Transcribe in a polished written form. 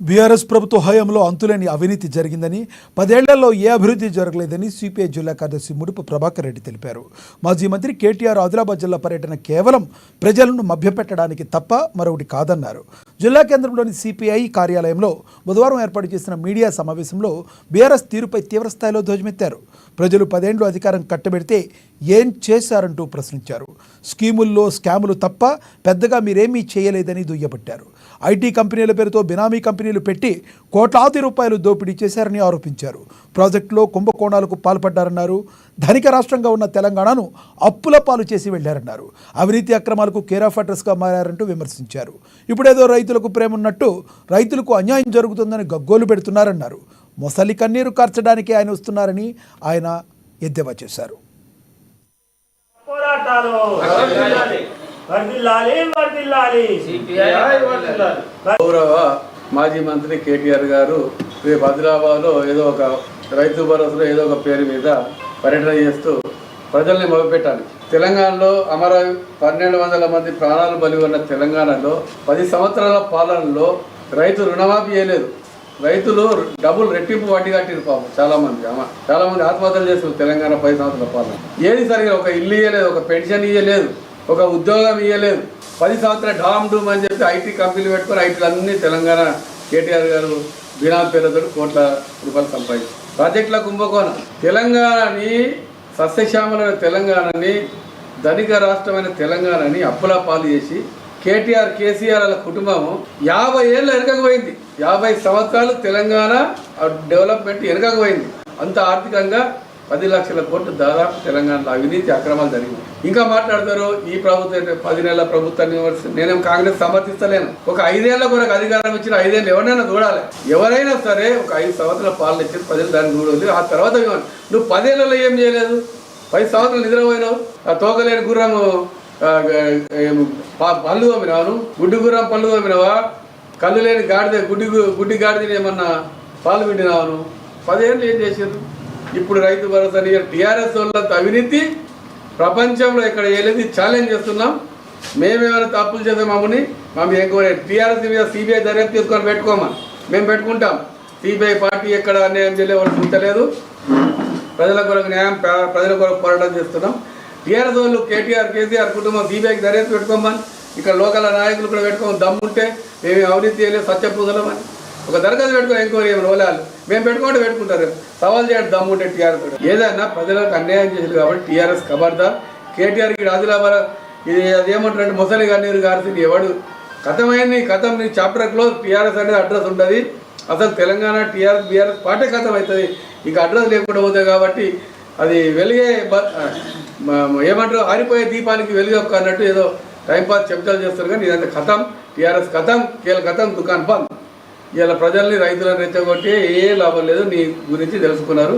BRS ప్రభుత్వ హయాంలో అంతులేని అవినీతి జరిగిందని, 10 ఏళ్లలో ఏ అభివృద్ధి జరగలేదని సిపిఐ జిల్లా కార్యదర్శి ముడుపు ప్రభాకర్ రెడ్డి తెలిపారు. మాజీ మంత్రి కేటీఆర్ ఆదిలాబాద్ జిల్లా పర్యటన కేవలం ప్రజలను మభ్యపెట్టడానికి తప్ప మరొకటి కాదన్నారు. జిల్లా కేంద్రంలోని సిపిఐ కార్యాలయంలో బుధవారం ఏర్పాటు చేసిన మీడియా సమావేశంలో బీఆర్ఎస్ తీరుపై తీవ్రస్థాయిలో ధ్వజమెత్తారు. ప్రజలు 10 ఏళ్లు అధికారం కట్టబెడితే ఏం చేశారంటూ ప్రశ్నించారు. స్కీముల్లో స్కాములు తప్ప పెద్దగా మీరేమీ చేయలేదని దుయ్యబట్టారు. ఐటీ కంపెనీల పేరుతో బినామీ కంపెనీలు పెట్టి కోట్లాది రూపాయలు దోపిడీ చేశారని ఆరోపించారు. ప్రాజెక్టులో కుంభకోణాలకు పాల్పడ్డారన్నారు. ధనిక రాష్ట్రంగా ఉన్న తెలంగాణను అప్పుల పాలు చేసి వెళ్లారన్నారు. అవినీతి అక్రమాలకు కేర్ ఆఫ్ అడ్రస్గా మారారంటూ విమర్శించారు. ఇప్పుడేదో రైతులకు ప్రేమ ఉన్నట్టు రైతులకు అన్యాయం జరుగుతుందని గగ్గోలు పెడుతున్నారన్నారు. మొసలి కన్నీరు కార్చడానికి ఆయన వస్తున్నారని ఆయన ఎద్దేవా చేశారు. గౌరవ మాజీ మంత్రి కేటీఆర్ గారు రేపు ఆదిలాబాద్లో ఏదో ఒక రైతు భరోసాలో ఏదో ఒక పేరు మీద పర్యటన చేస్తూ ప్రజల్ని మొదలుపెట్టాలి. తెలంగాణలో 1200 మంది ప్రాణాలు బలి ఉన్న తెలంగాణలో 10 సంవత్సరాల పాలనలో రైతు రుణమాఫీ చేయలేదు. రైతులు డబ్బులు రెట్టింపు వడ్డీ కట్టిరు పాపం. చాలా మంది ఆత్మహత్యలు చేస్తారు తెలంగాణ 10 సంవత్సరాల పాలన. ఏది సరిగా ఒక ఇల్లు ఇవ్వలేదు, ఒక పెన్షన్ ఇవ్వలేదు, ఒక ఉద్యోగం ఇవ్వలేదు. 10 సంవత్సరాలు డామ్ డూమ్ అని చెప్పి ఐటీ కంపెనీలు పెట్టుకొని ఐటీలు అన్నీ తెలంగాణ కేటీఆర్ గారు బినామీ పేరుతో కోట్ల రూపాయలు సంపాదించారు. ప్రాజెక్టుల కుంభకోణం. తెలంగాణని సస్యశ్యామలమైన తెలంగాణని, ధనిక రాష్ట్రమైన తెలంగాణని అప్పుల పాలు చేసి కేసీఆర్ వాళ్ళ కుటుంబం 50 ఏళ్ళు వెనకపోయింది. 50 సంవత్సరాలు తెలంగాణ డెవలప్మెంట్ వెనకపోయింది. అంత ఆర్థికంగా 10 లక్షల కోట్లు దాదాపు తెలంగాణలో అవినీతి అక్రమాలు జరిగింది. ఇంకా మాట్లాడతారు ఈ ప్రభుత్వం 10 నెలల ప్రభుత్వాన్ని నేనేం కాంగ్రెస్ సమర్థిస్తలేను. ఒక 5 ఏళ్ల కొరకు అధికారం ఇచ్చిన 5 ఏళ్ళు ఎవరైనా చూడాలి. ఎవరైనా సరే ఒక 5 సంవత్సరాల పాలన ఇచ్చి ప్రజలు దాన్ని చూడాలి. ఆ తర్వాత నువ్వు 10 ఏళ్లలో ఏం చేయలేదు. 10 సంవత్సరాలు నిద్రపోయినావు. ఆ తోకలేని గుర్రం పళ్ళు తోమినావు, గుడ్డి గుర్రం పళ్ళు తోమినావా, కళ్ళు లేని గాడిద గుడ్డి గాడిదని ఏమన్నా పాలు పిండినావు. 10 ఏళ్ళు ఏం చేశారు? ఇప్పుడు రైతు భరోసా టీఆర్ఎస్ వాళ్ళంత అవినీతి ప్రపంచంలో ఎక్కడ చేయలేదు. ఛాలెంజ్ చేస్తున్నాం. మేమేమైనా తప్పులు చేసాం మమ్మల్ని ఎంక్వైరీ టీఆర్ఎస్ మీద సిబిఐ దర్యాప్తు తీసుకొని పెట్టుకోమని మేము పెట్టుకుంటాం. సిబిఐ పార్టీ ఎక్కడ అన్యాయం చేయలే వాళ్ళు చూడలేదు. ప్రజల కొరకు న్యాయం, ప్రజల కొరకు పోరాటం చేస్తున్నాం. టీఆర్ఎస్ వాళ్ళు కేసీఆర్ కుటుంబం సిబిఐకి దర్యాప్తు పెట్టుకోమని, ఇక్కడ లోకల్ నాయకులు కూడా పెట్టుకోమని, దమ్ముంటే మేము అవినీతి చేయలేదు సత్యపూదలమని ఒక దరఖాస్తు పెట్టుకుని ఎంక్వైరీ ఏమైనా వాళ్ళు మేము పెట్టుకుంటారు. సవాల్ చేయండి దమ్ముంటే టీఆర్ఎస్. ఏదైనా ప్రజలకు అన్యాయం చేశారు కాబట్టి టీఆర్ఎస్ ఖబర్దార్. కేటీఆర్కి ఆదిలాబాద్ ఇది అదేమంటారంటే ముసలి కన్నీరు గారిసింది ఎవడు కథమైంది. కథం నీ చాప్టర్ క్లోజ్. టీఆర్ఎస్ అనేది అడ్రస్ ఉంటుంది. అసలు తెలంగాణ బీఆర్ఎస్ పార్టీ కథం అవుతుంది. ఇక అడ్రస్ లేకుండా పోతుంది. కాబట్టి అది వెలిగే ఏమంటారు ఆరిపోయే దీపానికి వెలుగొక్క అన్నట్టు ఏదో టైంపాస్ చెప్తాలు చేస్తారు. కానీ ఇదంతా కథం. టీఆర్ఎస్ కథం, కేల కథం, దుకాన్ బంద్. ఇలా ప్రజల్ని రైతులను రెచ్చగొట్టి ఏ లాభం లేదు. నీ గురించి తెలుసుకున్నారు.